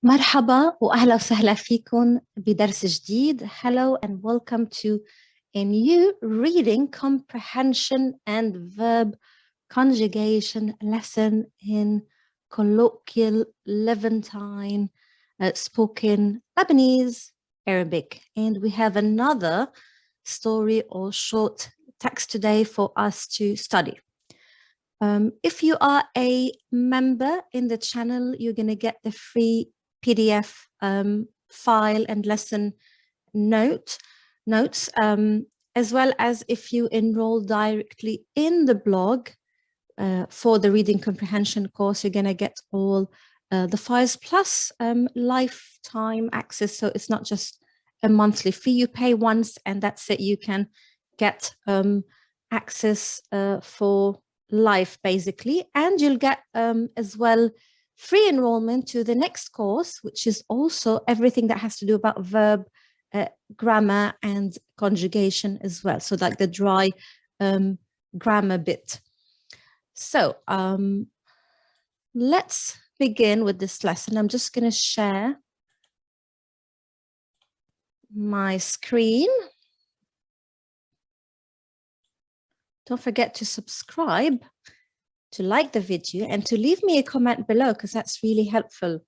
مرحبا وأهلا وسهلا فيكم بدرس جديد. Hello and welcome to a new reading comprehension and verb conjugation lesson in colloquial Levantine spoken Lebanese Arabic. And we have another story or short text today for us to study. If you are a member in the channel, you're going to get the free PDF file and lesson notes, as well as if you enroll directly in the blog for the reading comprehension course, you're going to get all the files plus lifetime access. So it's not just a monthly fee you pay once and that's it. You can get access for life basically, and you'll get as well free enrollment to the next course, which is also everything that has to do about verb grammar and conjugation as well, so like the dry grammar bit. So let's begin with this lesson. I'm just going to share my screen. Don't forget to subscribe, to like the video, and to leave me a comment below because that's really helpful.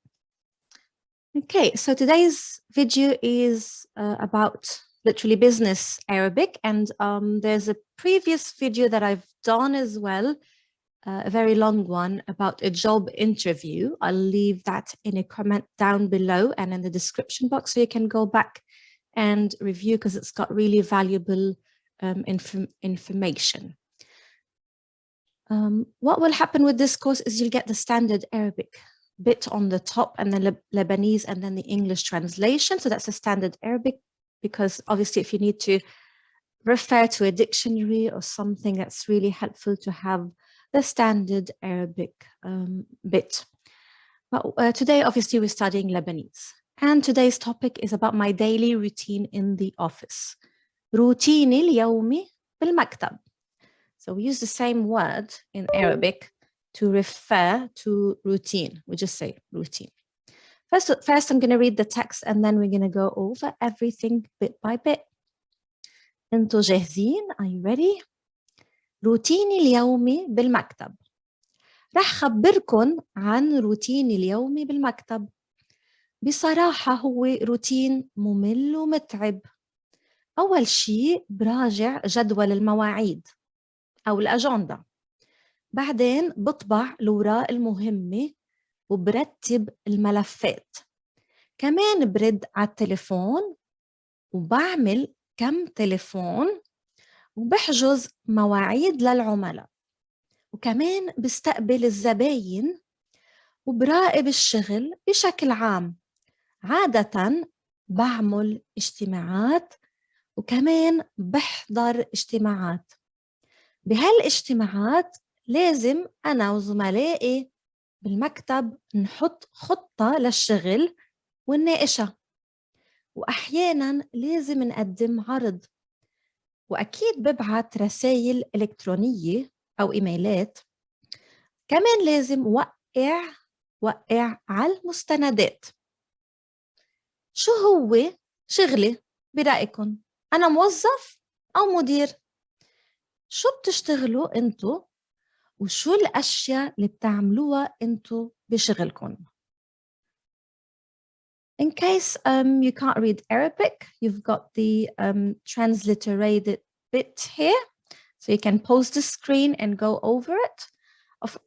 Okay, so today's video is about literally business Arabic, and there's a previous video that I've done as well, a very long one about a job interview. I'll leave that in a comment down below and in the description box so you can go back and review because it's got really valuable information. What will happen with this course is you'll get the standard Arabic bit on the top and then Lebanese and then the English translation. So that's a standard Arabic because obviously if you need to refer to a dictionary or something, that's really helpful to have the standard Arabic bit. But today obviously we're studying Lebanese, and today's topic is about my daily routine in the office. روتيني اليومي بالمكتب. So we use the same word in Arabic to refer to routine. We just say routine. First I'm going to read the text and then we're going to go over everything bit by bit. انتوا جاهزين? Are you ready? روتيني اليومي بالمكتب. رح خبركن عن روتيني اليومي بالمكتب. بصراحة هو روتين ممل ومتعب. أول شيء براجع جدول المواعيد أو الأجندة. بعدين بطبع الأوراق المهمة وبرتب الملفات. كمان برد على التليفون وبعمل كم تليفون وبحجز مواعيد للعملاء. وكمان بستقبل الزباين وبراقب الشغل بشكل عام. عادة بعمل اجتماعات وكمان بحضر اجتماعات. بهالاجتماعات لازم أنا وزملائي بالمكتب نحط خطة للشغل ونناقشها. وأحياناً لازم نقدم عرض. وأكيد ببعت رسائل إلكترونية أو إيميلات. كمان لازم وقع على المستندات. شو هو شغلي برأيكم؟ أنا موظف أو مدير؟ شو بتشتغلوا أنتو؟ وشو الأشياء اللي بتعملوها أنتو بشغلكم؟ In case you can't read Arabic, you've got the transliterated bit here. So you can pause the screen and go over it.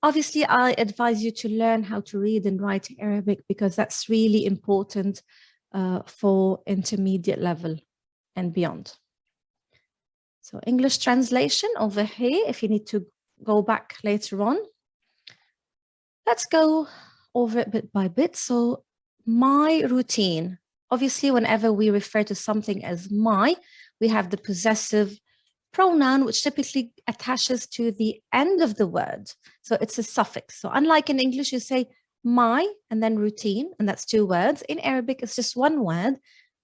Obviously, I advise you to learn how to read and write Arabic because that's really important for intermediate level and beyond. So English translation over here, if you need to go back later on. Let's go over it bit by bit. So my routine. Obviously, whenever we refer to something as my, we have the possessive pronoun, which typically attaches to the end of the word. So it's a suffix. So unlike in English, you say my and then routine, and that's two words. In Arabic, it's just one word.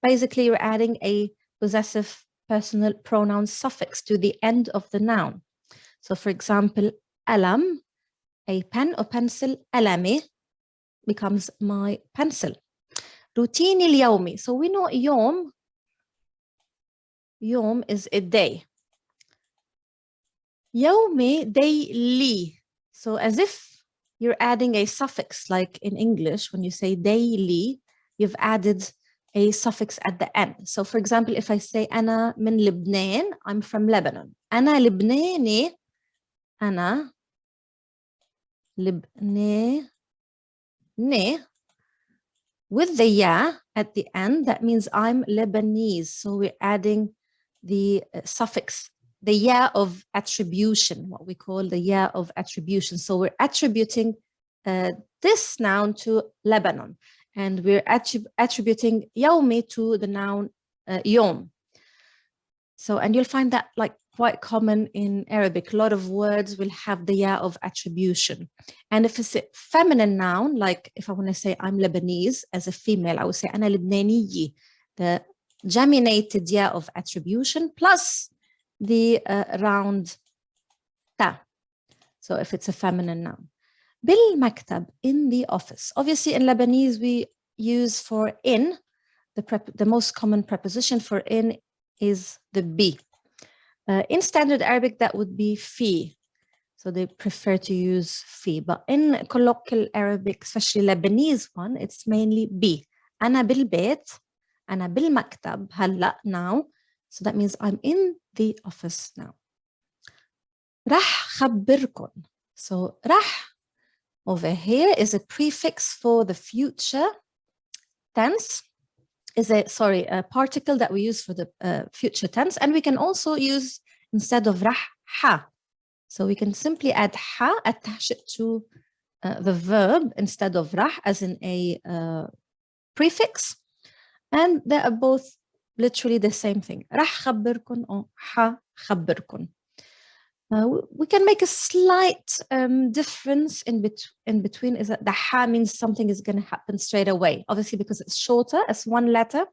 Basically, you're adding a possessive personal pronoun suffix to the end of the noun. So for example, alam, a pen or pencil, alami, becomes my pencil. روتيني اليومي. So we know يوم is a day. يومي, daily. So as if you're adding a suffix, like in English, when you say daily, you've added a suffix at the end. So for example, if I say أنا من لبنان, I'm from Lebanon. أنا لبناني, أنا لبناني. With the ya at the end, that means I'm Lebanese. So we're adding the suffix, the ya of attribution, what we call the ya of attribution. So we're attributing this noun to Lebanon, and we're attributing يومي to the noun يوم. So, and you'll find that like quite common in Arabic. A lot of words will have the ya of attribution. And if it's a feminine noun, like if I want to say I'm Lebanese as a female, I would say أنا لبنانية, the geminated ya of attribution plus the round ta. So if it's a feminine noun. بالمكتب, in the office. Obviously in Lebanese we use for in, the most common preposition for in is the be. In standard Arabic that would be fi. So they prefer to use fi. But in colloquial Arabic, especially Lebanese one, it's mainly be. أنا بالبيت, أنا بالمكتب, هلا, now. So that means I'm in the office now. راح خبركن. So راح over here is a prefix for the future tense. Is a particle that we use for the future tense, and we can also use, instead of rah, ha. So we can simply add ha, attach it to the verb instead of rah, as in a prefix, and they are both literally the same thing. Rah خبركن or ha خبركن. We can make a slight difference in between, is that the ha means something is going to happen straight away, obviously because it's shorter as one letter.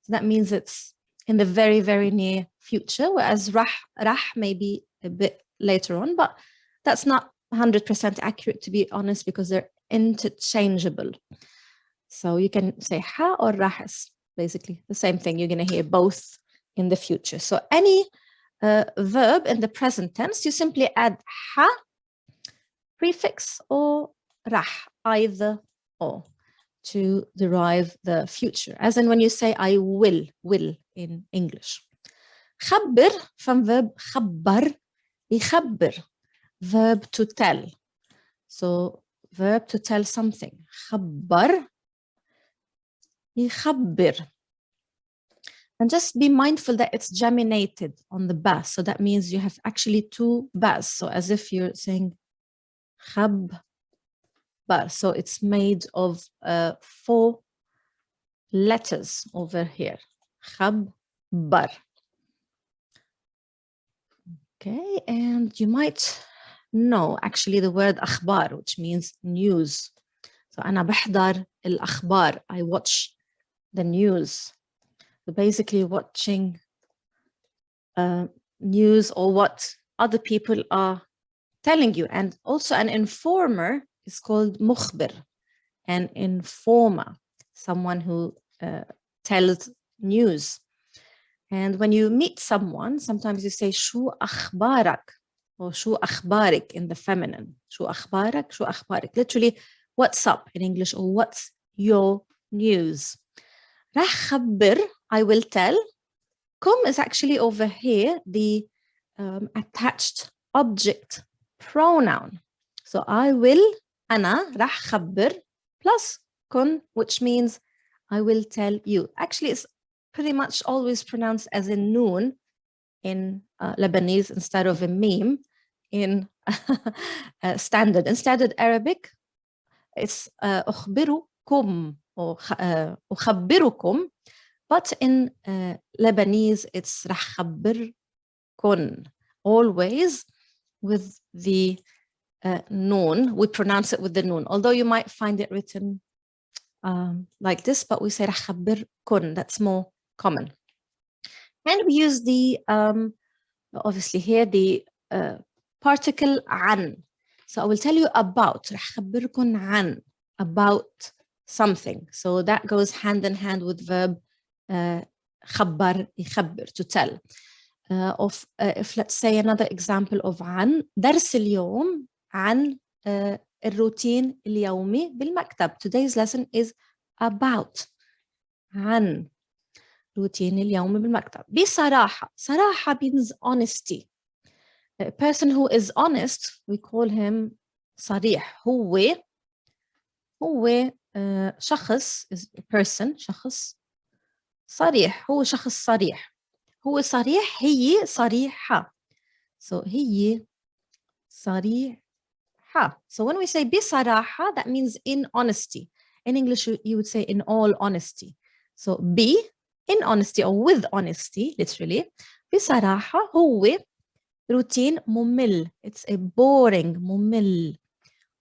So that means it's in the very, very near future, whereas rah may be a bit later on, but that's not 100% accurate, to be honest, because they're interchangeable. So you can say ha or rah is basically the same thing. You're going to hear both in the future. So any verb in the present tense, you simply add ha, prefix, or rah, either or, to derive the future. As in when you say I will in English. خبر from verb خبر, يخبر, verb to tell. So verb to tell something. خبر, يخبر. And just be mindful that it's geminated on the ba. So that means you have actually two bas. So as if you're saying khab ba. So it's made of 4 letters over here. Khab bar. Okay, and you might know actually the word akhbar, which means news. So أنا بحضر الأخبار. I watch the news. So basically watching news or what other people are telling you. And also an informer is called mukhbir, an informer, someone who tells news. And when you meet someone, sometimes you say شو أخبارك or شو أخبارك in the feminine. شو أخبارك, شو أخبارك. Literally, what's up in English, or what's your news. راح خبر, I will tell. Kum is actually over here the attached object pronoun. So I will, أنا راح خبر, plus kun, which means I will tell you. Actually, it's pretty much always pronounced as a noon in Lebanese instead of a meme in standard. In standard Arabic, it's أخبركم or أخبركم. But in Lebanese, it's راح خبركن, always with the noon. We pronounce it with the noon, although you might find it written like this, but we say راح خبركن. That's more common. And we use the, obviously here, the particle عن. So I will tell you about, راح خبركن عن, about something. So that goes hand in hand with verb خبر يخبر, to tell. If let's say another example of عن, درس اليوم عن الروتين اليومي بالمكتب. Today's lesson is about عن روتين اليومي بالمكتب. بصراحة, صراحة means honesty. A person who is honest, we call him صريح. هو شخص is a person, شخص صريح. هو شخص صريح. هو صريح, هي صريحة. So هي صريحة. So when we say بصراحة, that means in honesty. In English, you would say in all honesty. So be in honesty or with honesty, literally. بصراحة هو روتين ممل. It's a boring,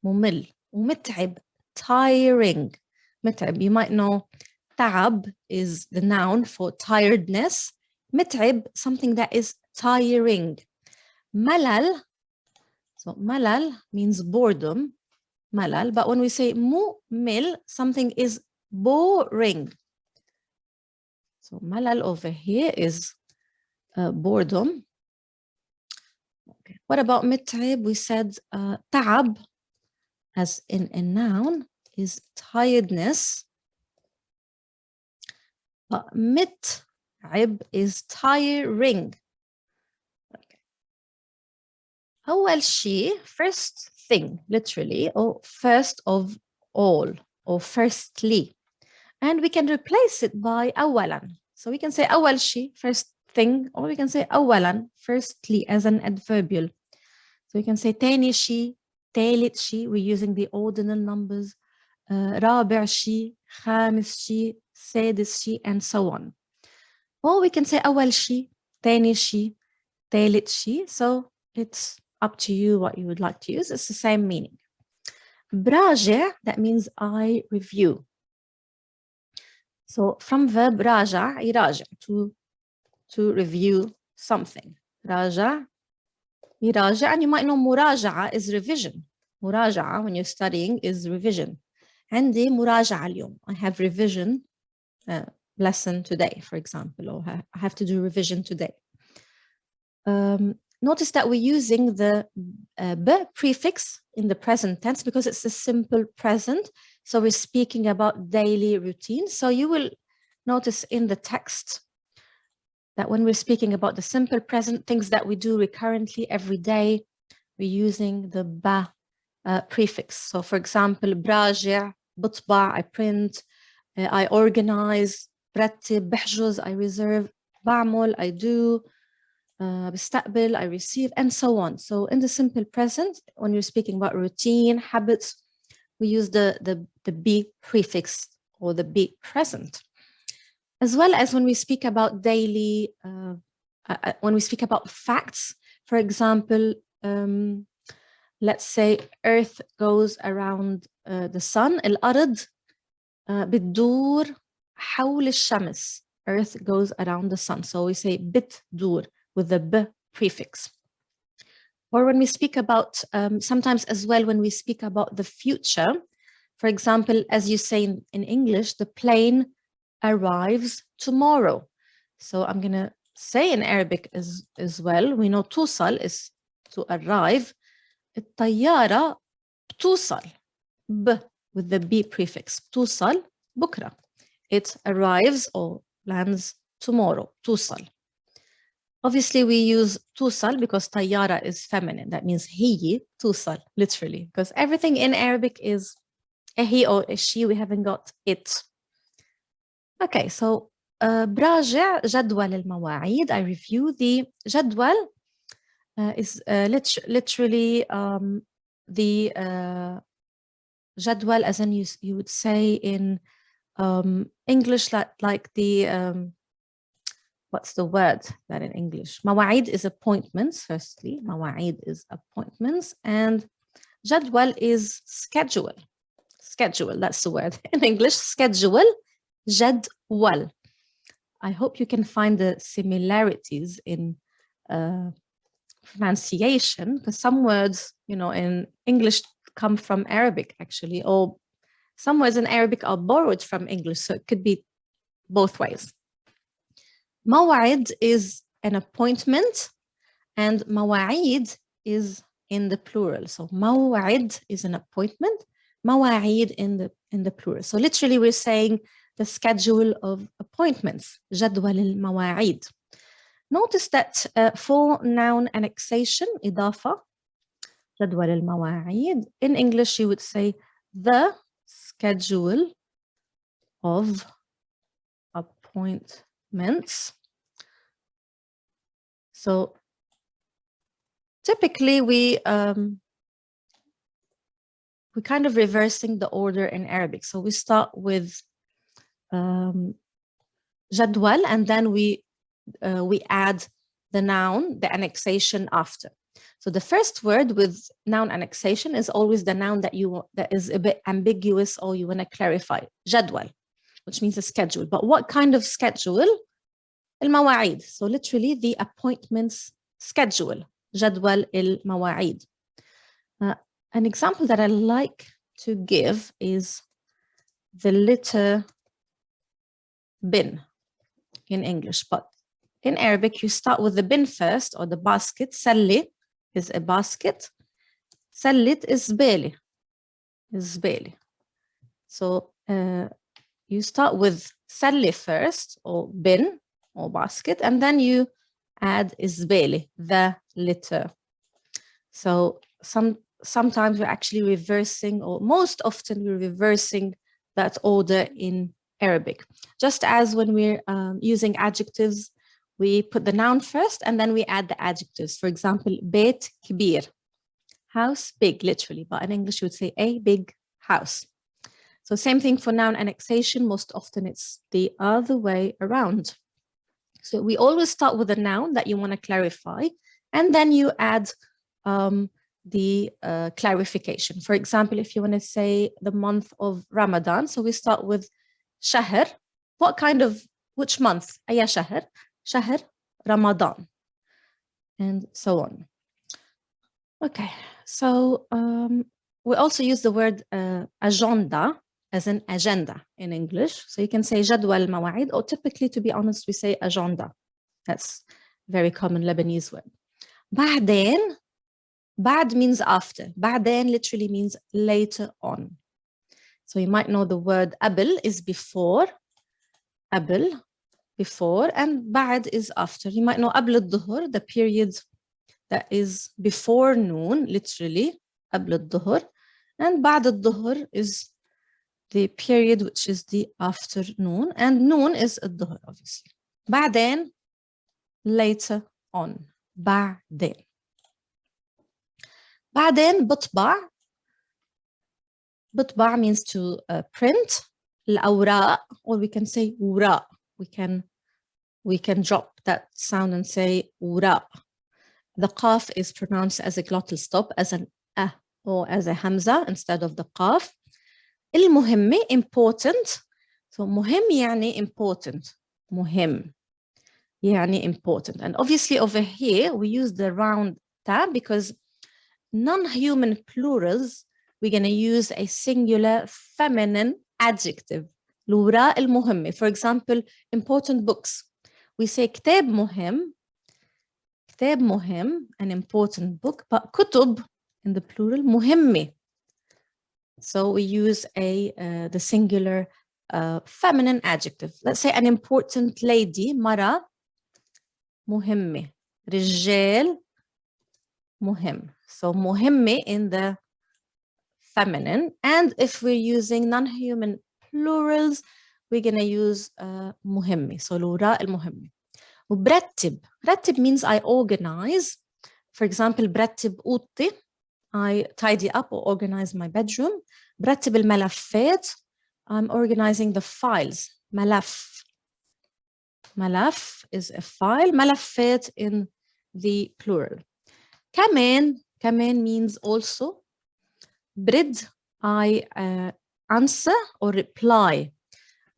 ممل. ومتعب, tiring. متعب, you might know تعب is the noun for tiredness. متعب, something that is tiring. ملل, so ملل means boredom. ملل, but when we say ممل, something is boring. So ملل over here is boredom. Okay. What about متعب? We said تعب as in a noun is tiredness. But متعب is tiring. Okay. أول شيء, first thing, literally, or first of all, or firstly. And we can replace it by أولاً. So we can say أول شيء, first thing, or we can say أولاً, firstly, as an adverbial. So we can say تاني شيء, تالت شيء, we're using the ordinal numbers, رابع شيء, خامس شيء, سادس شيء, and so on. Or we can say أول شيء, تاني شيء, تالت شيء. So it's up to you what you would like to use. It's the same meaning. براجع, that means I review. So from verb راجع, يراجع, to review something. راجع, يراجع, and you might know مراجعة is revision. مراجعة, when you're studying, is revision. عندي مراجعة اليوم. I have revision lesson today, for example, or I have to do revision today. Notice that we're using the b prefix in the present tense because it's a simple present. So we're speaking about daily routine. So you will notice in the text that when we're speaking about the simple present, things that we do recurrently every day, we're using the ba prefix. So for example, براجع, بطبع, I print, I organize, برتب, بحجز, I reserve, بعمل, I do, بستقبل, I receive, and so on. So in the simple present, when you're speaking about routine, habits, we use the be prefix or the be present. As well as when we speak about daily, when we speak about facts, for example, let's say Earth goes around the sun. الأرض بتدور حول الشمس. Earth goes around the sun. So we say بتدور with the b prefix. Or when we speak about, sometimes as well, when we speak about the future, for example, as you say in English, the plane arrives tomorrow. So I'm going to say in Arabic as well, we know توصل is to arrive. الطيارة بتوصل b with the b prefix. بتوصل بكرة. It arrives or lands tomorrow. توصل. Obviously, we use توصل because طيارة is feminine. That means هي توصل, literally. Because everything in Arabic is a he or a she. We haven't got it. Okay, so براجع جدول المواعيد. I review the جدول is literally the جدول, as in you would say in English, like the what's the word that in English? مواعيد is appointments, firstly. مواعيد is appointments, and جدول is schedule. Schedule, that's the word in English. Schedule, جدول. I hope you can find the similarities in pronunciation, because some words, in English come from Arabic, actually, or some words in Arabic are borrowed from English, so it could be both ways. موعد is an appointment, and مواعيد is in the plural. So موعد is an appointment, مواعيد in the plural. So literally we're saying the schedule of appointments, جدول المواعيد. Notice that for noun annexation, إضافة, جدول المواعيد, in English you would say the schedule of appointments. So typically we kind of reversing the order in Arabic. So we start with جدول, and then we add the noun, the annexation after. So the first word with noun annexation is always the noun that is a bit ambiguous or you want to clarify. جدول, which means a schedule. But what kind of schedule? المواعيد. So literally the appointments schedule. جدول المواعيد. An example that I like to give is the letter bin in English, but in Arabic you start with the bin first, or the basket. سلة is a basket. سلة is زبالة. So you start with سلة first, or bin, or basket, and then you add زبالة, the litter. So sometimes we're actually reversing, or most often we're reversing that order in Arabic. Just as when we're using adjectives, we put the noun first and then we add the adjectives. For example, بيت كبير, house big, literally, but in English you would say a big house. So same thing for noun annexation. Most often it's the other way around. So we always start with a noun that you want to clarify, and then you add the clarification. For example, if you want to say the month of Ramadan, so we start with شهر. What kind of, which month? أي شهر? شهر Ramadan, and so on. Okay, so we also use the word agenda as an agenda in English. So you can say جدول المواعيد, or typically, to be honest, we say agenda. That's a very common Lebanese word. بعدين, بعد means after. بعدين literally means later on. So you might know the word قبل is before, قبل, before, and بعد is after. You might know قبل الظهر, the period that is before noon, literally, قبل الظهر, and بعد الظهر is the period which is the afternoon, and noon is الظهر, obviously. بعدين, later on, بعدين. بعدين بطبع. بطبع means to print. الأوراق, or we can say وراء. We can drop that sound and say وراء. The qaf is pronounced as a glottal stop, as an or as a hamza instead of the qaf. المهمة, important. So مهم يعني important. مهم يعني important. And obviously over here we use the round ta because non-human plurals, we're going to use a singular feminine adjective. الوراء المهمة. For example, important books. We say كتاب مهم. كتاب مهم, an important book, but كتب in the plural مهمة. So we use the singular feminine adjective. Let's say an important lady, مرة مهمة. رجال مهم. So مهمة in the feminine. And if we're using non-human plurals, we're going to use مهمة. So الوراء المهمة. وبرتب. رتب means I organize. For example, برتب أوضتي. I tidy up or organize my bedroom. برتب الملفات. I'm organizing the files. ملف. ملف is a file. ملفات in the plural. كمان means also. برد, I answer or reply.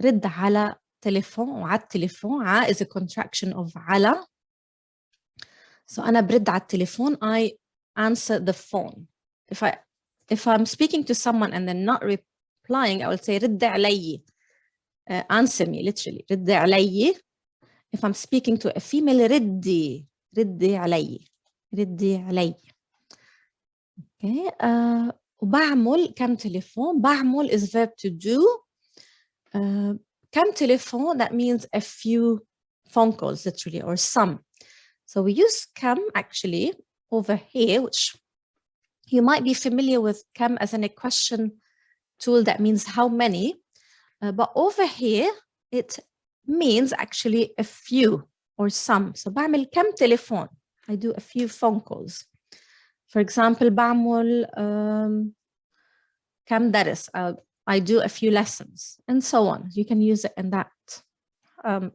رد على تليفون, وعلى التليفون. ع is a contraction of على. So أنا برد على التليفون, I answer the phone. If I'm speaking to someone and they're not replying, I will say رد علي. Answer me, literally. رد علي. If I'm speaking to a female, ردي علي. ردي علي. Okay. وبعمل كم تليفون. بعمل is verb to do. كم تليفون, that means a few phone calls, literally, or some. So we use كم actually over here, which you might be familiar with كم as a question tool that means how many. But over here, it means actually a few or some. So بعمل كم تليفون. I do a few phone calls. For example, بعمل كم درس. I do a few lessons and so on. You can use it in that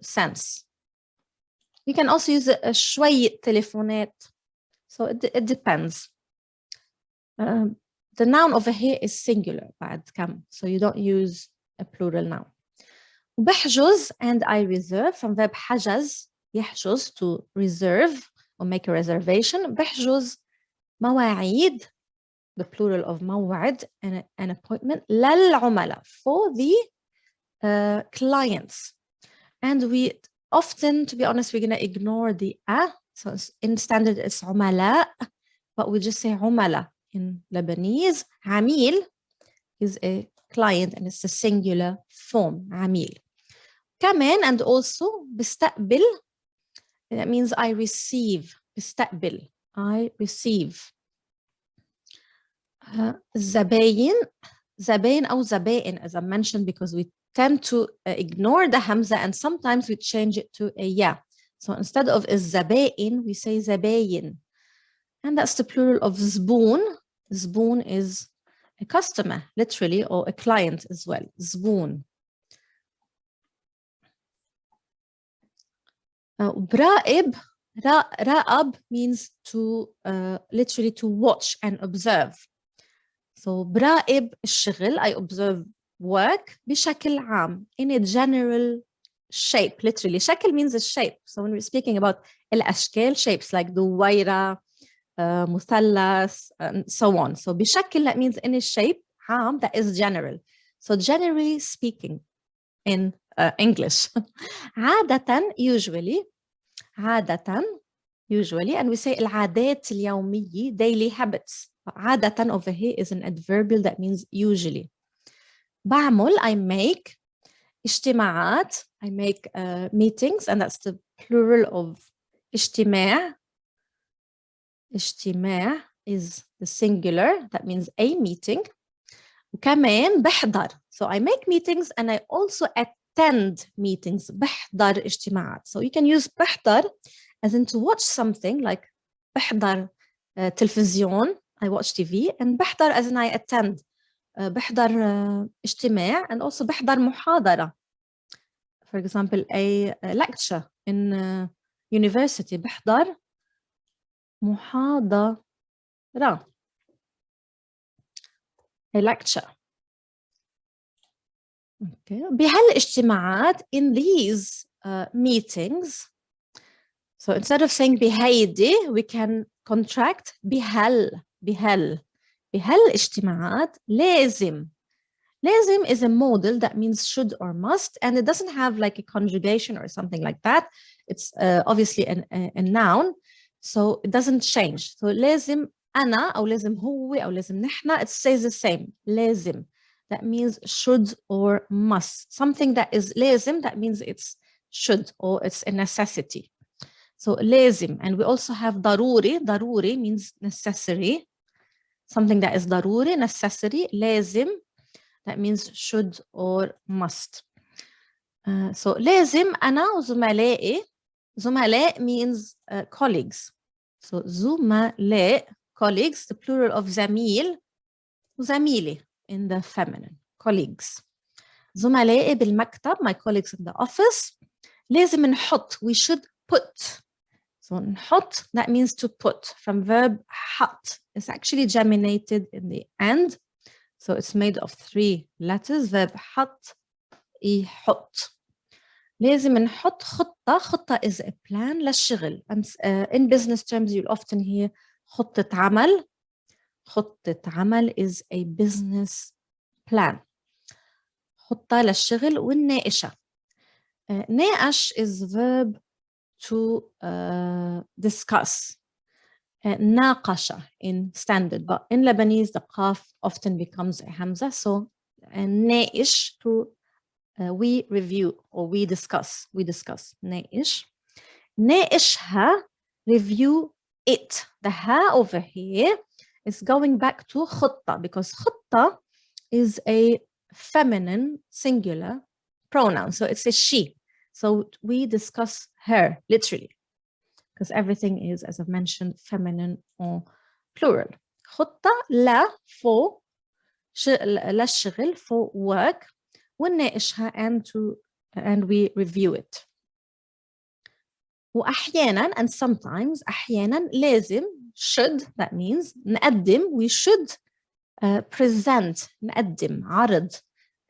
sense. You can also use it شوية تليفونات. So it depends. The noun over here is singular بعد كم. So you don't use a plural noun. بحجز and I reserve from verb حجز يحجز to reserve or make a reservation. بحجز مواعيد, the plural of موعد, an appointment للعملاء, for the clients. And we often, to be honest, we're going to ignore the a. So in standard it's عملاء, but we just say عملاء in Lebanese. عميل is a client and it's a singular form, عميل. كمان and also بستقبل, that means I receive. بستقبل, I receive. زباين أو زبائن, as I mentioned, because we tend to ignore the hamza and sometimes we change it to a ya. So instead of الزبائن, we say زباين. And that's the plural of زبون. زبون is a customer, literally, or a client as well. زبون. براقب, راقب means to literally to watch and observe. So براقب الشغل, I observe work بشكل عام, in a general shape, literally. شكل means a shape. So when we're speaking about الأشكال, shapes like دويرة, مثلث, and so on. So بشكل, that means in a shape, عام, that is general. So generally speaking in English. عادة, usually. عادة, usually. And we say العادات اليومية, daily habits. عادة over here is an adverbial that means usually. بعمل, I make. اجتماعات, I make meetings, and that's the plural of اجتماع. اجتماع is the singular, that means a meeting. وكمان بحضر. So I make meetings and I also attend meetings. بحضر اجتماعات. So you can use بحضر as in to watch something, like بحضر تلفزيون, I watch TV, and بحضر as in I attend. بحضر اجتماع, and also بحضر محاضرة. For example, a lecture in university. بحضر محاضرة. A lecture. Okay. بهالاجتماعات, in these meetings. So instead of saying بهيدي, we can contract بهالاجتماعات لازم. لازم is a modal that means should or must, and it doesn't have like a conjugation or something like that. It's obviously a noun, so it doesn't change. So لازم أنا أو لازم هو أو لازم نحن, it stays the same. لازم, that means should or must. Something that is لازم, that means it's should or it's a necessity. So لازم, and we also have ضروري. ضروري means necessary. Something that is ضروري, necessary. لازم, that means should or must. So لازم أنا وزملائي. زملاء means colleagues. So زملاء, colleagues, the plural of زميل وزميلي in the feminine, colleagues. زملائي بالمكتب, my colleagues in the office. لازم نحط, we should put. So نحط, that means to put, from verb حط. It's actually geminated in the end. So it's made of 3 letters. Verb حط, يحط. لازم نحط خطة. خطة is a plan للشغل. And in business terms, you'll often hear خطة عمل. خطة عمل is a business plan. حطها للشغل والناقشة. ناقش is verb to discuss. ناقش in standard, but in Lebanese the qaf often becomes a hamza, so ناقش to we review or we discuss. ناقش. ناقشها, review it. The ha over here is going back to خطة, because خطة is a feminine singular pronoun, so it's a she. So we discuss her literally, because everything is, as I've mentioned, feminine or plural. خطة لا for للشغل for work, ونناقشها and we review it. وأحيانا and sometimes أحيانا لازم should, that means نقدم, we should present, نقدم عرض,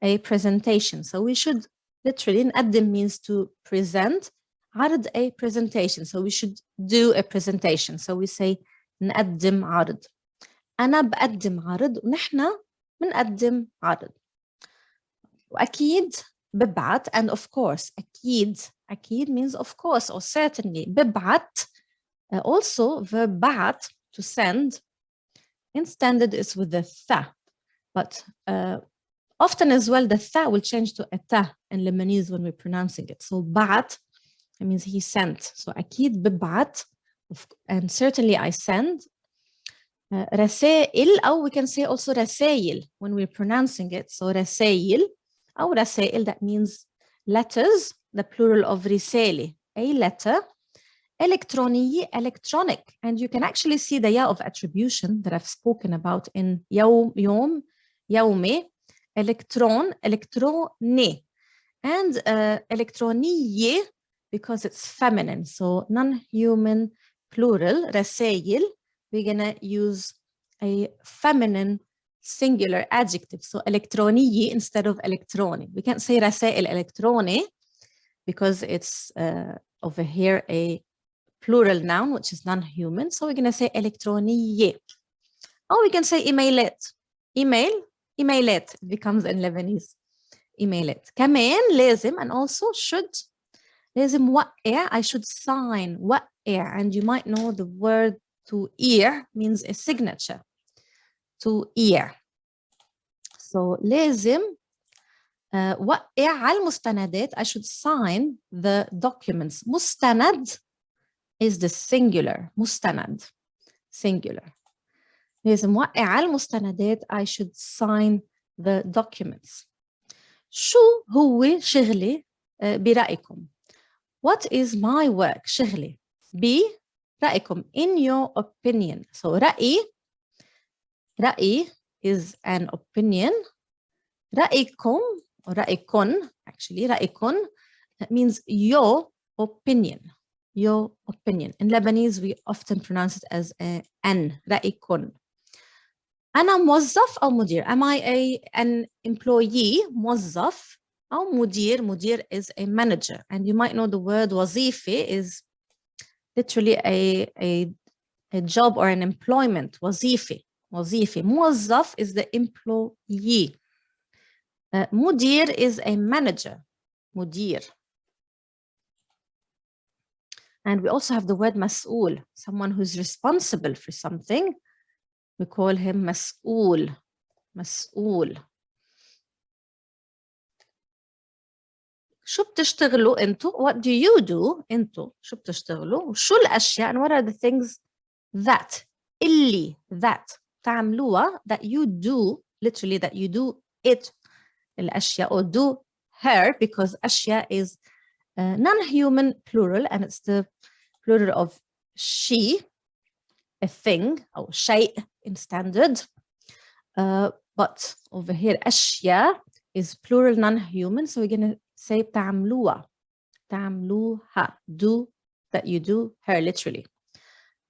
a presentation. So we should literally نقدم means to present, عرض a presentation. So we should do a presentation. So we say نقدم عرض. أنا بقدم عرض ونحن بنقدم عرض. وأكيد ببعت and of course. أكيد means of course or certainly. ببعت also verb بعت to send. In standard is with the tha, but often as well the tha will change to a ta in Lebanese when we're pronouncing it. So بعت, it means he sent. So أكيد ببعت and certainly I send. رسائل, أو we can say also رسائل when we're pronouncing it. So رسائل أو رسائل, that means letters, the plural of رسالة, a letter. إلكترونية, electronic, and you can actually see the ya of attribution that I've spoken about in يوم, يومي, electron, electroniة, and إلكترونية because it's feminine, so non-human plural, رسائل, we're gonna use a feminine singular adjective, so إلكترونية instead of electronic. We can't say رسائل إلكتروني because it's over here a plural noun, which is non-human. So we're going to say إلكترونية. Or we can say إيميلات. إيميلات becomes in Lebanese. إيميلات. كمان لازم and also should. لازم وقع, I should sign. وقع, and you might know the word to ear means a signature. To ear. So لازم وقع على المستندات. I should sign the documents. مستند is the singular. مستند, singular. لازم وقع على المستندات. I should sign the documents. شو هو شغلي برأيكم? What is my work? شغلي برأيكم, in your opinion. So رأي is an opinion. رأيكم or رأيكن, actually رأيكن, that means your opinion. Your opinion. In Lebanese, we often pronounce it as an, رأيكن. أنا موظف أو مدير. Am I an employee, موظف, أو مدير. مدير is a manager. And you might know the word وظيفة is literally a job or an employment. وظيفة. موظف is the employee. مدير is a manager. مدير. And we also have the word مسؤول, someone who's responsible for something. We call him مسؤول. شو بتشتغلوا انتو? What do you do? انتو شو بتشتغلوا؟ شو الأشياء? And what are the things that اللي that تعملوها, that you do, literally that you do it, الأشياء, or do her, because أشياء is non-human plural, and it's the plural of she, a thing, or شيء in standard. But over here, أشياء is plural non-human, so we're going to say تعملوها. Do, that you do her, literally.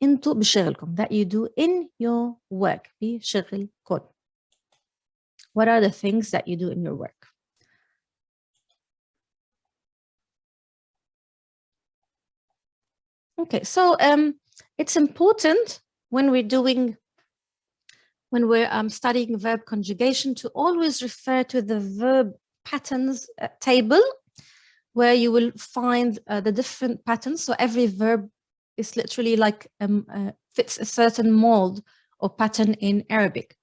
انتو بشغلكم, that you do in your work. بشغلكم. What are the things that you do in your work? Okay, so it's important when we're studying verb conjugation to always refer to the verb patterns table where you will find the different patterns. So every verb is literally like fits a certain mold or pattern in Arabic.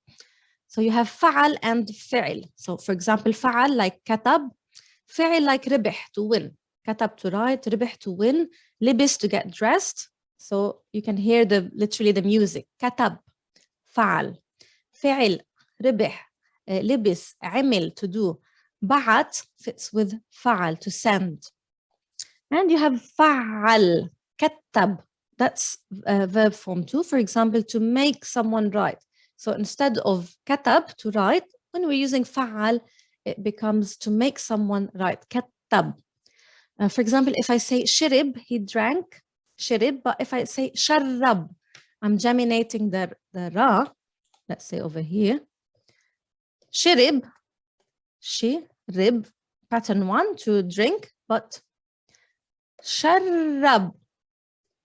So you have فعل and فعل. So for example, فعل like كتب, فعل like ربح, to win. كتب to write, ربح to win, لبس to get dressed. So you can hear literally the music. كتب, فعل, فعل, ربح, لبس, عمل, to do. بعت fits with فعل, to send. And you have فعل, كتب. That's verb form 2. For example, to make someone write. So instead of كتب, to write, when we're using فعل, it becomes to make someone write. كتب. For example, if I say شرب, he drank, شرب. But if I say شرب, I'm geminating the ra. Let's say over here. شرب, شرب, pattern 1, to drink, but شرب.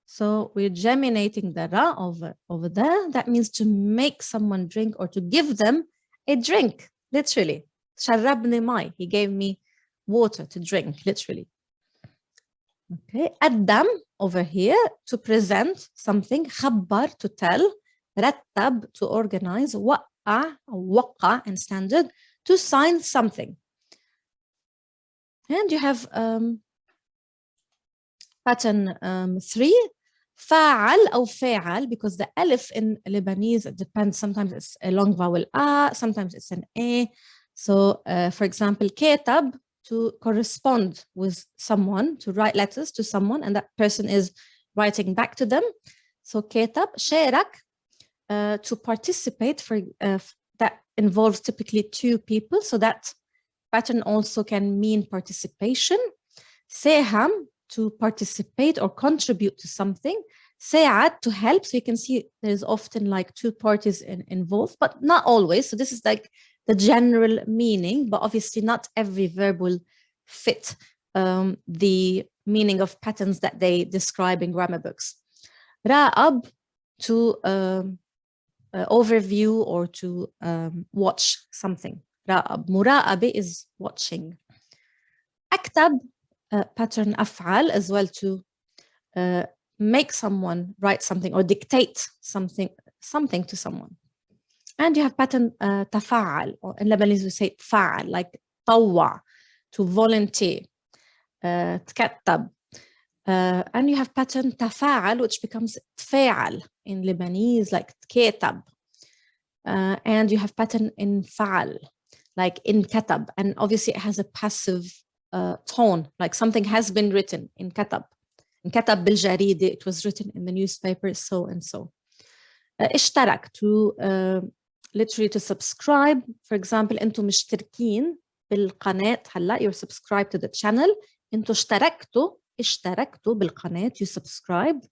So we're geminating the ra over there. That means to make someone drink or to give them a drink, literally. شربني ماء, he gave me water to drink, literally. Okay, قدم over here, to present something, خبر, to tell, رتب, to organize, وقع, وقع in standard, to sign something. And you have pattern 3, فاعل أو فاعل, because the alif in Lebanese, it depends. Sometimes it's a long vowel a, sometimes it's an a. So for example, كاتب, to correspond with someone, to write letters to someone, and that person is writing back to them. So كاتب. شارك, to participate, for that involves typically 2 people, so that pattern also can mean participation. ساهم, to participate or contribute to something. ساعد, to help. So you can see there's often like 2 parties involved, but not always. So this is like the general meaning, but obviously not every verb will fit the meaning of patterns that they describe in grammar books. راقب, to overview or to watch something. راقب. مراقبة is watching. أكتب, pattern أفعال, as well, to make someone write something or dictate something to someone. And you have pattern تفاعل, or in Lebanese we say فاعل, like طوع, to volunteer, تكتب. And you have pattern تفاعل, which becomes تفاعل in Lebanese, like تكاتب. And you have pattern انفعل, like انكتب, and obviously it has a passive tone, like something has been written. انكتب, انكتب بالجريدة, it was written in the newspaper, so and so. اشترك, to literally to subscribe. For example, انتم مشتركين بالقناة هلا, you're subscribed to the channel. انتم اشتركتوا بالقناة, you subscribed.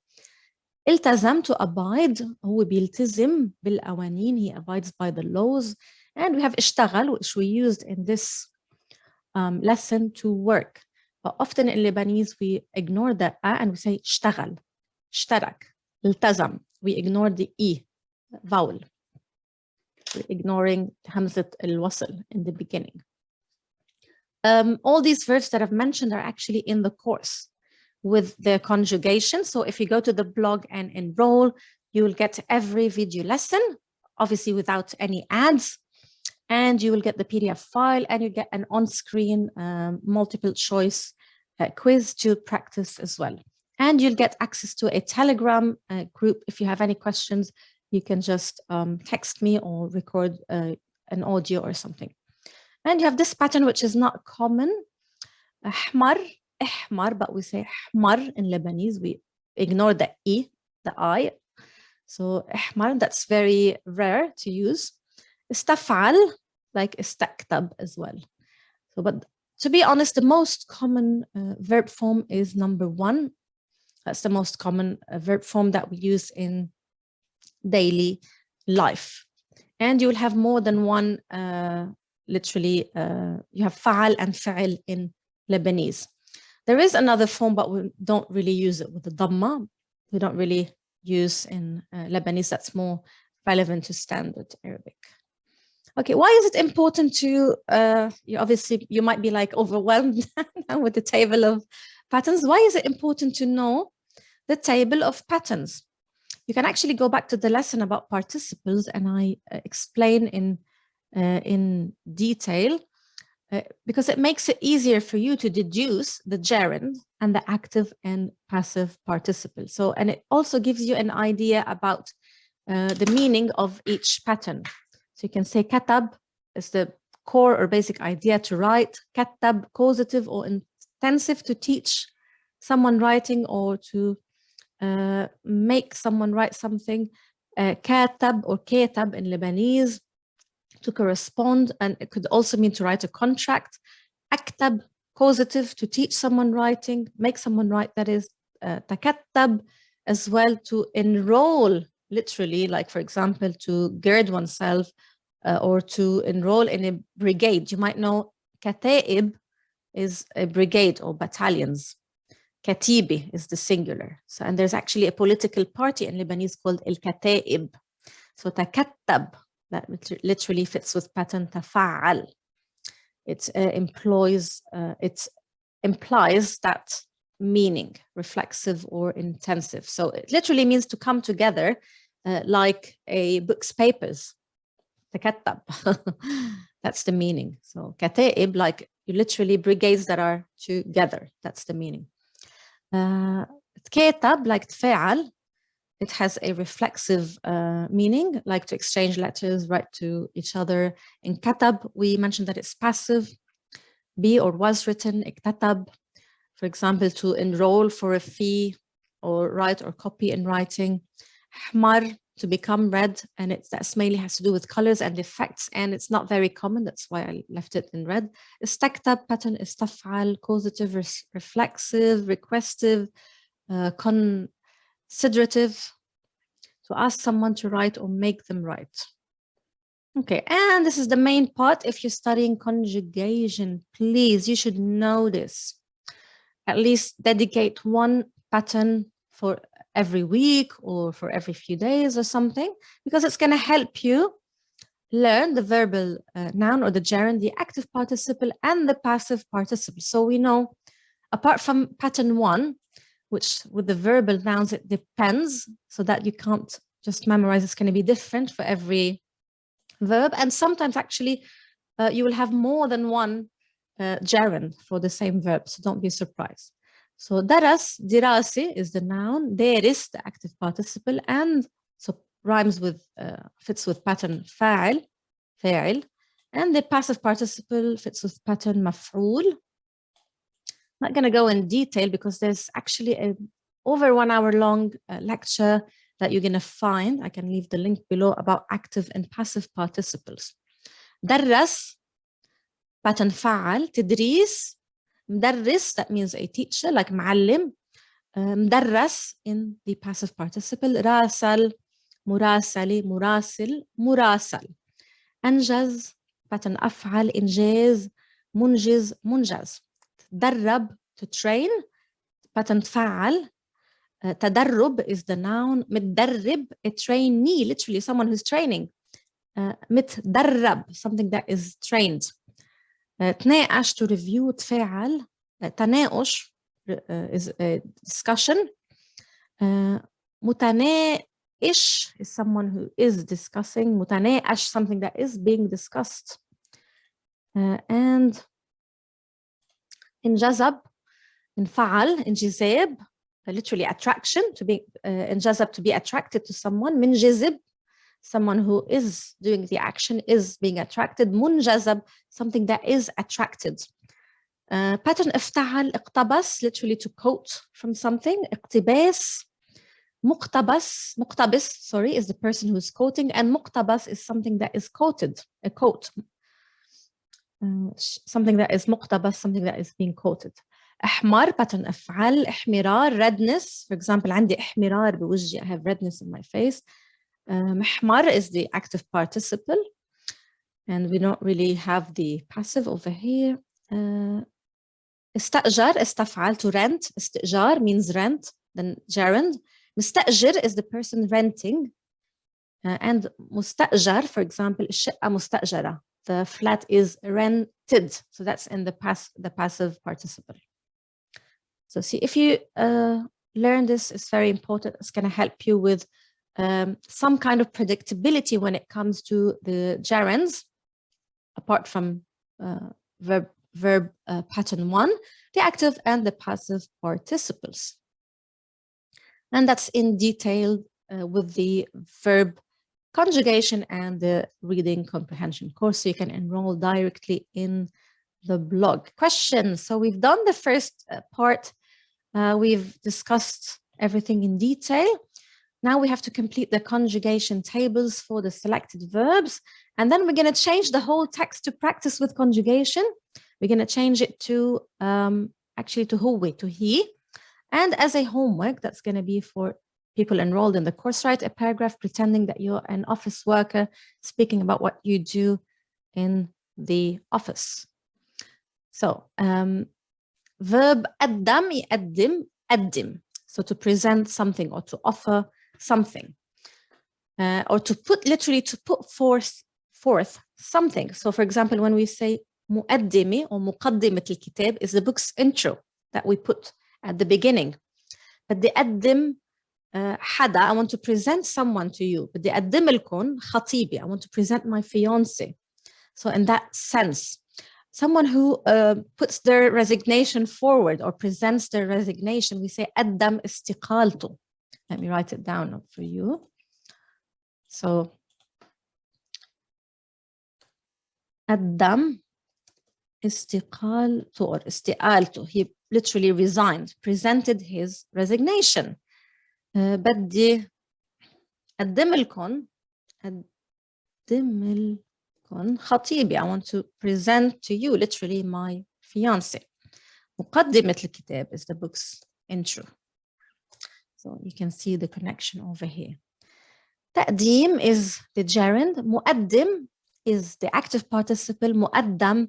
التزم, to abide, هو بيلتزم بالقوانين, he abides by the laws. And we have اشتغل, which we used in this lesson, to work. But often in Lebanese we ignore the a and we say اشتغل, اشترك. التزم, we ignore the e vowel. We're ignoring همزة الوصل in the beginning. All these verbs that I've mentioned are actually in the course with the conjugation. So if you go to the blog and enroll, you will get every video lesson, obviously without any ads, and you will get the PDF file, and you get an on-screen multiple choice quiz to practice as well. And you'll get access to a Telegram group. If you have any questions, you can just text me or record an audio or something. And you have this pattern, which is not common. أحمر, إحمر, but we say أحمر in Lebanese. We ignore the E, the I. So أحمر, that's very rare to use. استفعل, like استكتب as well. So, but to be honest, the most common verb form is number 1. That's the most common verb form that we use in daily life. And you will have more than one, literally, you have فعل and فعل in Lebanese. There is another form, but we don't really use it with the dhamma. We don't really use in Lebanese. That's more relevant to standard Arabic. Okay, why is it important to, you might be like overwhelmed with the table of patterns. Why is it important to know the table of patterns? You can actually go back to the lesson about participles, and I explain in detail because it makes it easier for you to deduce the gerund and the active and passive participle. So, and it also gives you an idea about the meaning of each pattern. So you can say katab is the core or basic idea to write, katab causative or intensive to teach someone writing or to make someone write something, katab or katab in Lebanese to correspond, and it could also mean to write a contract. Aktab causative to teach someone writing, make someone write, that is takattab as well, to enroll, literally, like for example to gird oneself or to enroll in a brigade. You might know kataib is a brigade or battalions. Katibi is the singular. So, and there's actually a political party in Lebanese called al-Kataib. So takattab, that literally fits with pattern tafa'al. It it implies that meaning, reflexive or intensive. So it literally means to come together like a book's papers. Takattab. That's the meaning. So kataib, like you literally brigades that are together. That's the meaning. Tkatab, like tfa'al, it has a reflexive meaning, like to exchange letters, write to each other. In katab, we mentioned that it's passive, be or was written. Iktatab, for example, to enroll for a fee or write or copy in writing. Hmar, to become red, and that mainly has to do with colors and effects, and it's not very common. That's why I left it in red. Istaktab pattern is taf'al, causative, reflexive, requestive, considerative, to ask someone to write or make them write. Okay, and this is the main part. If you're studying conjugation, please, you should know this. At least dedicate one pattern for every week or for every few days or something, because it's going to help you learn the verbal noun or the gerund, the active participle and the passive participle. So we know, apart from pattern 1, which with the verbal nouns, it depends, so that you can't just memorize. It's going to be different for every verb. And sometimes actually you will have more than one gerund for the same verb, so don't be surprised. So daras, dirasi is the noun, deris the active participle, and so rhymes with, fits with pattern fa'il, fa'il, and the passive participle fits with pattern maf'ul. Not going to go in detail because there's actually a over 1 hour long lecture that you're going to find. I can leave the link below about active and passive participles. Darras, pattern fa'al, تدريس, مدرس, that means a teacher, like معلم. مدرس in the passive participle, راسل, مراسلي, مراسل, مراسل. أنجز, pattern أفعل, إنجاز, منجز, منجز. تدرب, to train, pattern تفعل. تدرب is the noun. متدرب, a trainee, literally someone who's training. متدرب, something that is trained. تناقش, to review. تفاعل, تناقش is a discussion. متناقش is someone who is discussing. متناقش, something that is being discussed. And انجذب, انفعل, انجذاب, literally attraction, to be انجذب, to be attracted to someone. منجذب, someone who is doing the action, is being attracted. منجذب, something that is attracted. Pattern افتعل, اقتبس, literally to quote from something. اقتباس, مقتبس, مقتبس, sorry, is the person who is quoting, and مقتبس is something that is quoted, a quote. Something that is مقتبس, something that is being quoted. احمر, pattern افعل. احمرار, redness, for example, عندي احمرار بوجهي, I have redness in my face. محمر is the active participle, and we don't really have the passive over here. استأجر, استفعل, to rent. استئجار means rent, then gerund. مستأجر is the person renting. And مستأجر, for example, الشقة مستأجرة. The flat is rented. So that's in the passive participle. So see, if you learn this, it's very important. It's going to help you with some kind of predictability when it comes to the gerunds, apart from verb pattern 1, the active and the passive participles. And that's in detail with the verb conjugation and the reading comprehension course, so you can enroll directly in the blog. Questions? So we've done the first part. We've discussed everything in detail. Now we have to complete the conjugation tables for the selected verbs. And then we're going to change the whole text to practice with conjugation. We're going to change it to actually to huwa, to he. And as a homework, that's going to be for people enrolled in the course, write a paragraph pretending that you're an office worker, speaking about what you do in the office. So verb قدم يقدم قدم. So to present something or to offer something. Or to put, literally to put forth something. So for example, when we say مقدمة or مقدمة الكتاب is the book's intro that we put at the beginning. But the قدم حدا, I want to present someone to you. But the أقدم لكم خطيبي, I want to present my fiance. So in that sense, someone who puts their resignation forward or presents their resignation, we say قدم استقالته. Let me write it down for you. So قدم استقالته or استقالته. He literally resigned, presented his resignation. بدي أقدم لكم خطيبي. I want to present to you, literally, my fiance. مقدمة الكتاب is the book's intro. So you can see the connection over here. تقديم is the gerund. مقدم is the active participle. مقدم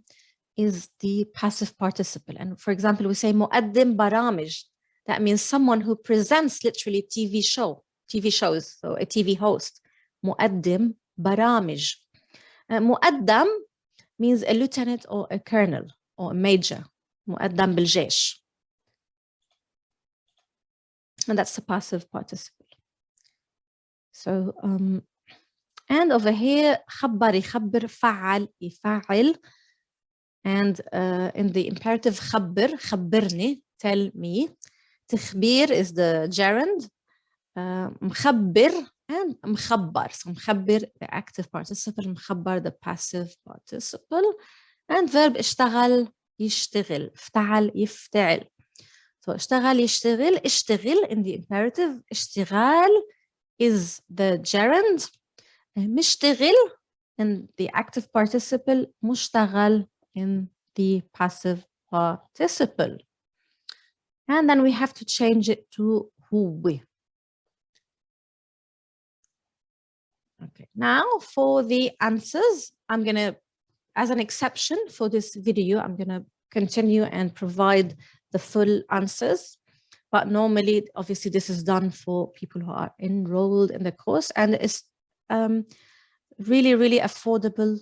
is the passive participle. And for example, we say مقدم برامج. That means someone who presents literally TV shows, so a TV host. مقدم برامج. مقدم means a lieutenant or a colonel or a major. مقدم بالجيش. And that's the passive participle. So, and over here, خبر يخبر, فعل يفعل. And in the imperative خبر, خبرني, tell me. تخبير is the gerund. مخبر and مخبر. So مخبر, the active participle, مخبر, the passive participle. And verb اشتغل يشتغل, افتعل يفتعل. So اشتغل يشتغل, اشتغل in the imperative. اشتغال is the gerund. مشتغل in the active participle. مشتغل in the passive participle. And then we have to change it to huwa. Okay, now for the answers, I'm going to, as an exception for this video, I'm going to continue and provide the full answers. But normally, obviously, this is done for people who are enrolled in the course, and it's really, really affordable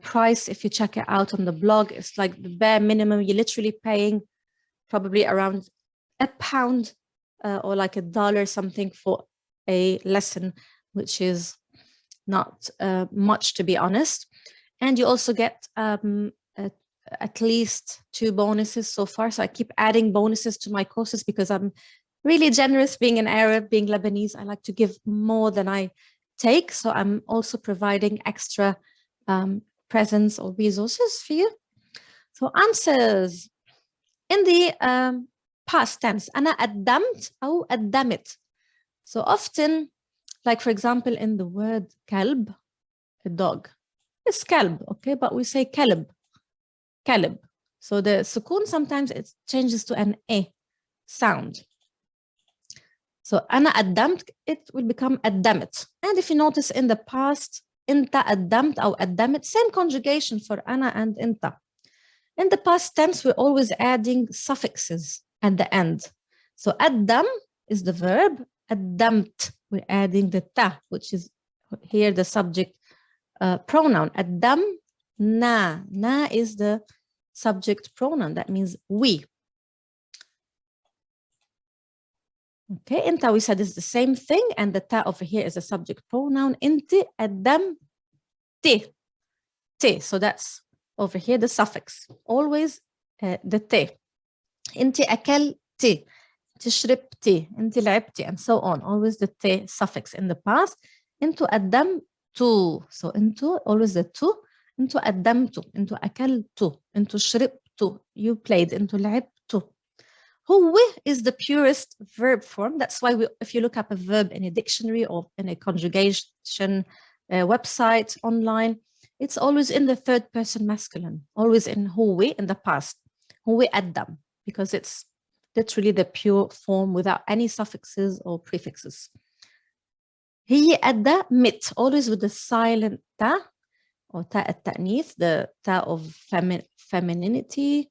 price. If you check it out on the blog, it's like the bare minimum. You're literally paying probably around £1 or like $1 something for a lesson, which is not much, to be honest. And you also get at least 2 bonuses so far. So I keep adding bonuses to my courses because I'm really generous. Being an Arab, being Lebanese, I like to give more than I take. So I'm also providing extra presents or resources for you. So answers. In the past tense, أنا قدمت أو قدمت. So often, like for example, in the word كلب, a dog, it's كلب, okay? But we say كلب, كلب. So the sukun sometimes it changes to an a sound. So أنا قدمت, it will become قدمت. And if you notice in the past, أنت قدمت أو قدمت, same conjugation for أنا and أنت. In the past tense, we're always adding suffixes at the end. So قدم is the verb, قدمت we're adding the ta, which is here the subject pronoun. الدم na. Na is the subject pronoun. That means we. Okay, انت we said is the same thing, and the ta over here is a subject pronoun. انت الدم تي. تي. So that's over here the suffix. Always the te. انت أكلتي. انت شربتي. انت لعبتي, and so on. Always the te suffix in the past. انتوا قدمتوا. So انتوا always the to. انتوا قدمتوا. انتوا أكلتوا. انتوا شربتوا. You played. انتوا لعبتوا. هو is the purest verb form. That's why if you look up a verb in a dictionary or in a conjugation website online, it's always in the third person masculine, always in هو in the past. هو قدم, because it's literally the pure form without any suffixes or prefixes. هي قدمت, always with the silent ta or ta التأنيث, the ta of femininity.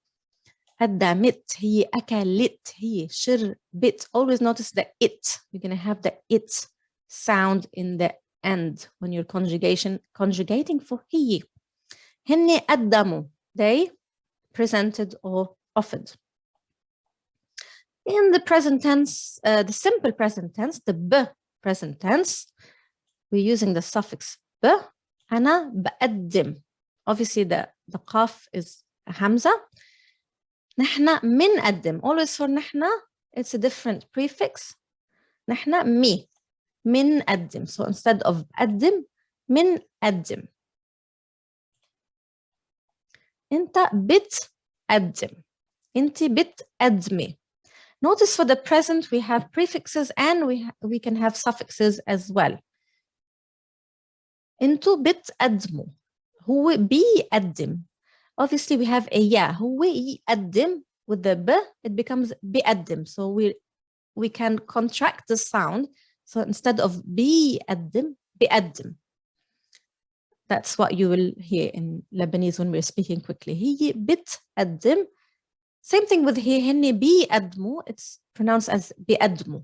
قدمت, هي أكلت, هي شربت. Always notice the it. You're going to have the it sound in the end when you're conjugating for هي. هن قدموا, they presented or offered. In the present tense, the simple present tense, the b present tense, we're using the suffix b. أنا بقدم. Obviously the qaf is a hamza. نحن منقدم. Always for نحن, it's a different prefix. نحن مي. منقدم. So instead of بقدم, منقدم. أنت بتقدم. أنت بتقدمي. Notice for the present we have prefixes and we can have suffixes as well. أنتوا بتقدموا. هو بيقدم. Obviously, we have a ya. هو يقدم with the b, it becomes بيقدم. So we can contract the sound. So instead of بيقدم, بيقدم. That's what you will hear in Lebanese when we're speaking quickly. هي بتقدم. Same thing with هي هن بيقدموا. It's pronounced as بيقدموا.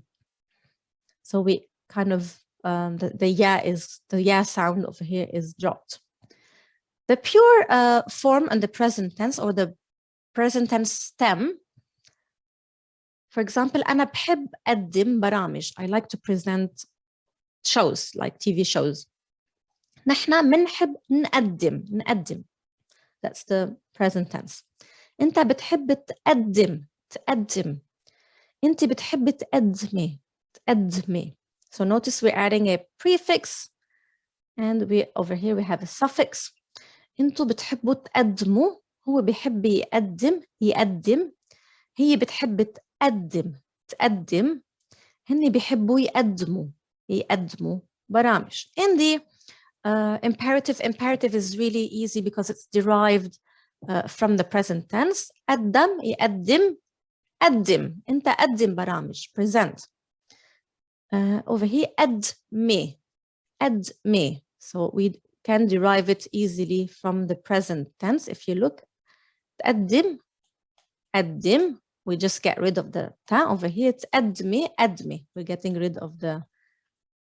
So we kind of the ya sound over here is dropped. The pure form and the present tense or the present tense stem. For example, أنا بحب أقدم برامج. I like to present shows like TV shows. نحن منحب نقدم. That's the present tense. أنت بتحب تقدم. أنت بتحب تقدمي. So notice we're adding a prefix, and over here we have a suffix. انتوا بتحبوا تقدموا. هو بيحب يقدم. هي بتحب تقدم. هن بيحبوا يقدموا برامج. In the imperative is really easy because it's derived from the present tense. قدم يقدم. انت قدم برامج. Present. Over here قدمي. So we can derive it easily from the present tense. If you look, قدم, we just get rid of the ta. Over here, it's قدمي. We're getting rid of the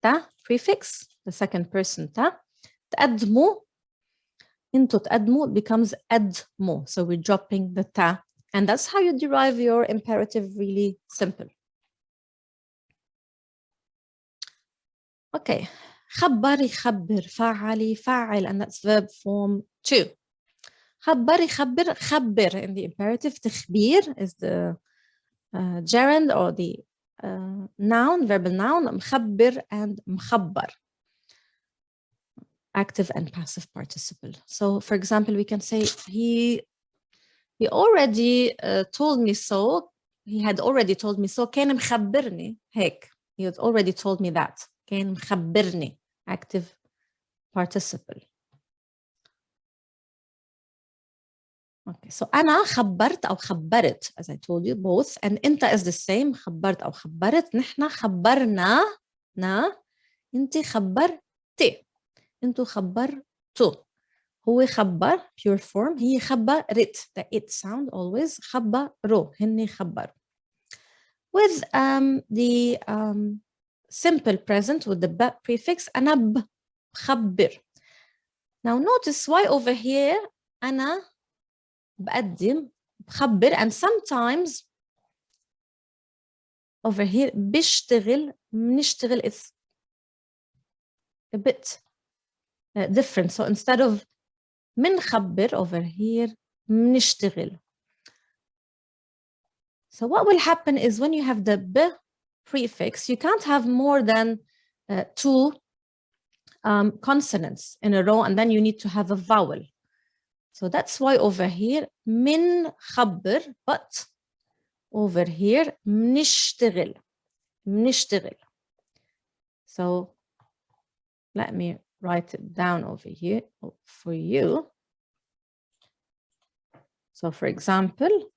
ta prefix, the second person ta. تقدموا, انتوا تقدموا, it becomes قدموا. So we're dropping the ta. And that's how you derive your imperative, really simple. Okay. خبر يخبر. فعل يفعل. And that's verb form 2. خبر يخبر. خبر in the imperative. تخبير is the gerund or the noun, verbal noun. مخبر and مخبر. Active and passive participle. So for example, we can say he already told me so. He had already told me so. كان مخبرني هيك. He had already told me that. كان مخبرني. Active participle. Okay, so أنا خبرت أو خبرت, as I told you, both. And أنت is the same, خبرت أو خبرت. نحن خبرنا. أنت خبرتي. أنتوا خبرتوا. هو خبر, pure form. هي خبرت, the it sound always. خبروا. هني خبر. With the simple present with the ب prefix. أنا بخبر. Now notice why over here أنا بقدم بخبر, and sometimes over here بشتغل بنشتغل. It's a bit different. So instead of منخبر over here بنشتغل. So what will happen is when you have the b prefix, you can't have more than 2 consonants in a row, and then you need to have a vowel. So that's why over here منخبر, but over here بنشتغل. So let me write it down over here for you. So for example,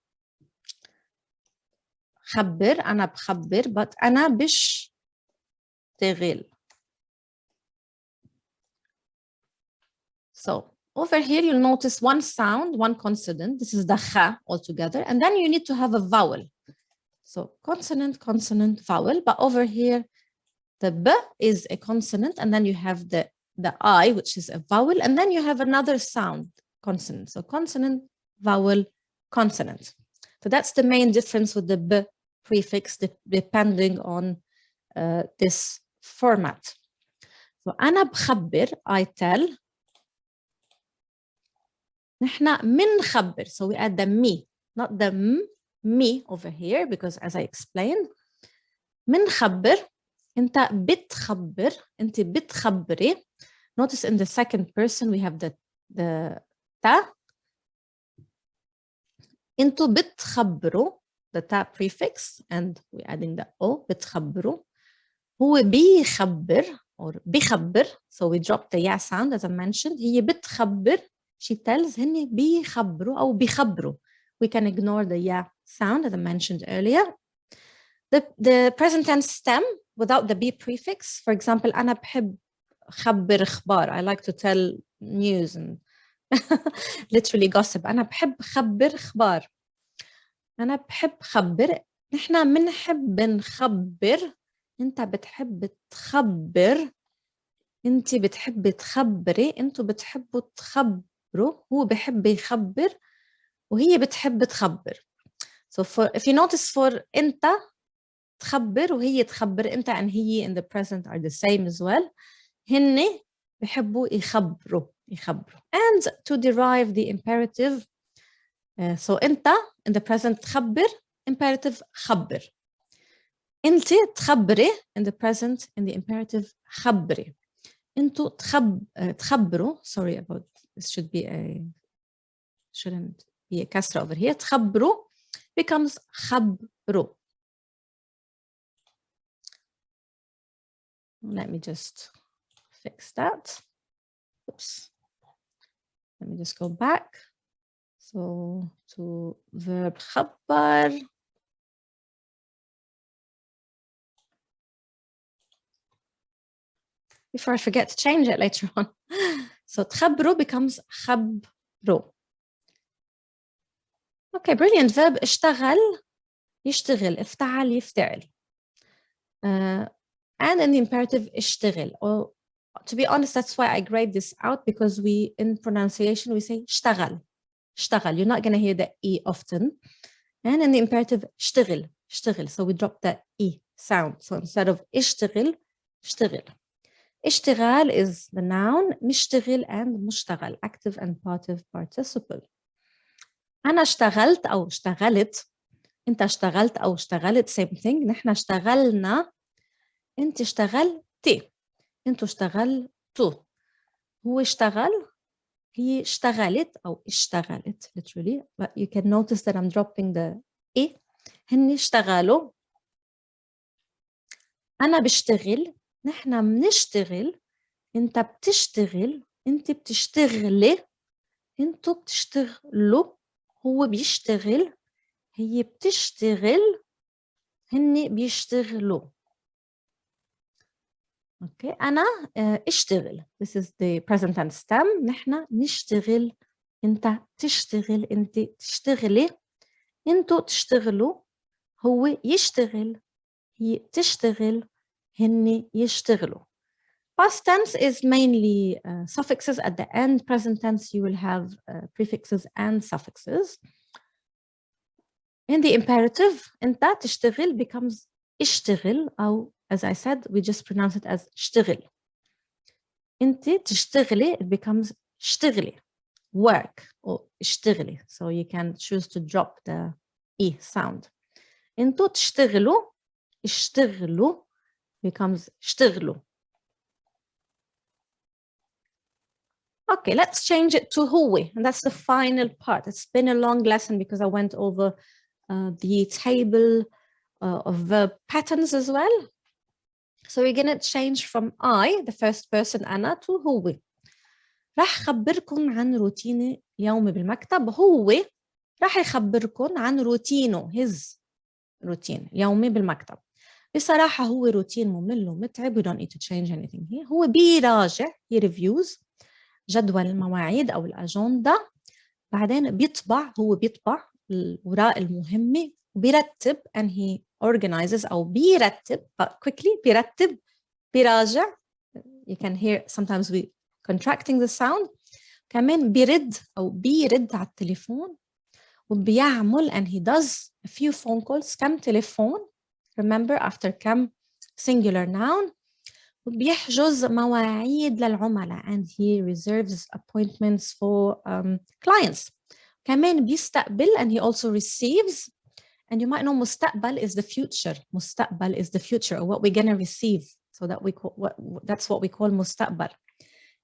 خبر, أنا بخبر, but أنا بشتغل. So over here, you'll notice one sound, one consonant. This is the kha altogether. And then you need to have a vowel. So consonant, consonant, vowel. But over here, the b is a consonant. And then you have the I, which is a vowel. And then you have another sound, consonant. So consonant, vowel, consonant. So that's the main difference with the b prefix, depending on this format. So أنا بخبر, I tell. نحنا منخبر. So we add the me, not the me over here, because as I explained, منخبر. أنت بتخبر, أنت بتخبري. Notice in the second person we have the ta. أنتوا بتخبروا, the ta prefix, and we're adding the o, بتخبروا. هو بيخبر or بيخبر. So we drop the ya sound as I mentioned. هي بتخبر. She tells هن بيخبروا أو بيخبروا. We can ignore the ya sound as I mentioned earlier. The present tense stem without the be prefix. For example, أنا بحب خبر أخبار. I like to tell news and literally gossip. أنا بحب خبر أخبار. أنا بحب خبر. نحنا منحب نخبر. أنت بتحب تخبر. أنت بتحب تخبري. أنتوا بتحبوا تخبروا. هو بحب يخبر وهي بتحب تخبر. So if you notice for أنت تخبر وهي تخبر, أنت and he in the present are the same as well. هن بحبوا يخبروا. And to derive the imperative, so أنت in the present تخبر, imperative خبر. أنت تخبري in the present in the imperative خبري. أنتوا تخبروا, sorry about this, shouldn't be a كسرة over here. تخبروا becomes خبروا. Let me just fix that. Oops. Let me just go back. So to verb خبر. Before I forget to change it later on. So تخبروا becomes خبروا. Okay, brilliant. Verb اشتغل, يشتغل, افتعل, يفتعل. And in the imperative اشتغل. Or to be honest, that's why I grayed this out, because we, in pronunciation, we say اشتغل. اشتغل. You're not going to hear the E often. And in the imperative اشتغل, اشتغل. So we drop the E sound. So instead of اشتغل, اشتغل. اشتغال is the noun, نشتغل and مشتغل, active and passive participle. أنا اشتغلت أو اشتغلت, أنت اشتغلت أو اشتغلت, same thing. نحن اشتغلنا, أنت اشتغلتي, أنتوا اشتغلتوا. هو اشتغل, هي اشتغلت أو اشتغلت, literally. But you can notice that I'm dropping the E. هن اشتغلوا. أنا بشتغل, نحن بنشتغل, أنت بتشتغل, أنت بتشتغلي, أنتوا بتشتغلوا, هو بيشتغل, هي بتشتغل, هن بيشتغلوا. Okay, أنا اشتغل. This is the present tense stem. نحن نشتغل, أنت تشتغل, أنت تشتغلي, أنتوا تشتغلوا, هو يشتغل, هي تشتغل, هن يشتغلوا. Past tense is mainly suffixes at the end. Present tense, you will have prefixes and suffixes. In the imperative, أنت تشتغل becomes اشتغل, أو as I said, we just pronounce it as اشتغل. أنت تشتغلي, it becomes اشتغلي. Work or اشتغلي. So you can choose to drop the E sound. أنتوا تشتغلوا, اشتغلوا becomes اشتغلوا. Okay, let's change it to هو, and that's the final part. It's been a long lesson because I went over the table of verb patterns as well. So we're going to change from I, the first person أنا, to هو. راح خبركم عن روتيني اليومي بالمكتب. هو راح يخبركم عن روتينه, his routine اليومي بالمكتب. بصراحة هو روتين ممل ومتعب. We don't need to change anything here. هو بيراجع, he reviews جدول المواعيد أو الأجندة. بعدين بيطبع, هو بيطبع الأوراق المهمة وبيرتب, and he organizes أو بيرتب quickly, بيرتب, بيراجع. You can hear sometimes we contracting the sound. كمان بيرد أو بيرد على التليفون وبيعمل, and he does a few phone calls. كم تليفون, remember after كم singular noun. وبيحجز مواعيد للعملاء, and he reserves appointments for clients. كمان بيستقبل, and he also receives. And you might know مستقبل is the future. مستقبل is the future, or what we're going to receive. So that we call, that's what we call مستقبل.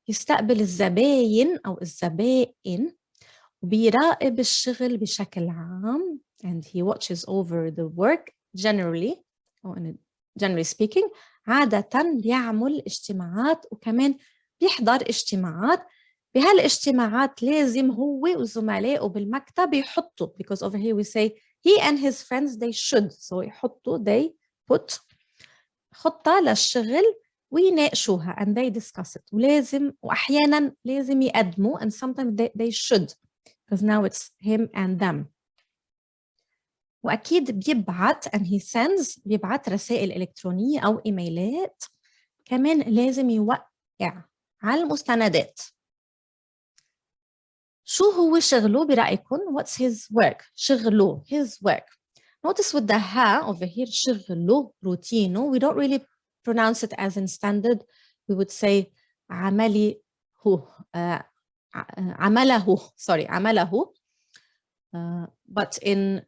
يستقبل الزباين أو الزبائن وبيراقب الشغل بشكل عام, and he watches over the work generally, or generally speaking. عادة بيعمل اجتماعات وكمان بيحضر اجتماعات. بهالاجتماعات لازم هو وزملائه بالمكتب يحطوا, because over here we say he and his friends they should, so يحطوا, they put خطة للشغل ويناقشوها, and they discuss it. ولازم وأحيانا لازم يقدموا, and sometimes they should, because now it's him and them. وأكيد بيبعت, and he sends, بيبعت رسائل إلكترونية أو إيميلات. كمان لازم يوقع على المستندات. شو هو شغله برأيكم? What's his work? شغله, his work. Notice with the ha over here, شغله, روتينه, we don't really pronounce it as in standard. We would say عملي هو, عمله, sorry, عمله. But in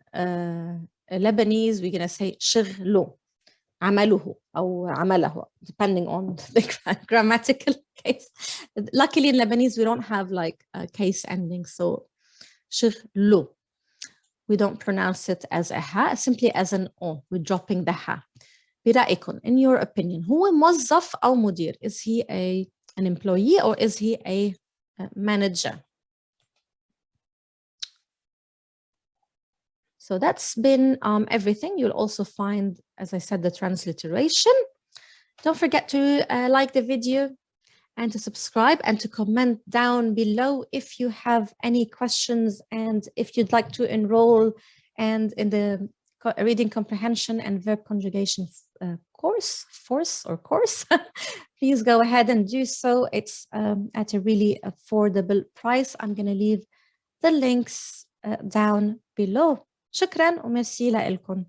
Lebanese, we're going to say شغله, عمله أو عمله, depending on the grammatical case. Luckily in Lebanese, we don't have like a case ending. So شغله, we don't pronounce it as a ha, simply as an o. We're dropping the ha. برأيكم, in your opinion, هو موظف أو مدير? Is he an employee or is he a manager? So that's been everything. You'll also find, as I said, the transliteration. Don't forget to like the video and to subscribe and to comment down below if you have any questions, and if you'd like to enroll and in the reading comprehension and verb conjugation course, please go ahead and do so. It's at a really affordable price. I'm going to leave the links down below. شكراً وميرسي لكم.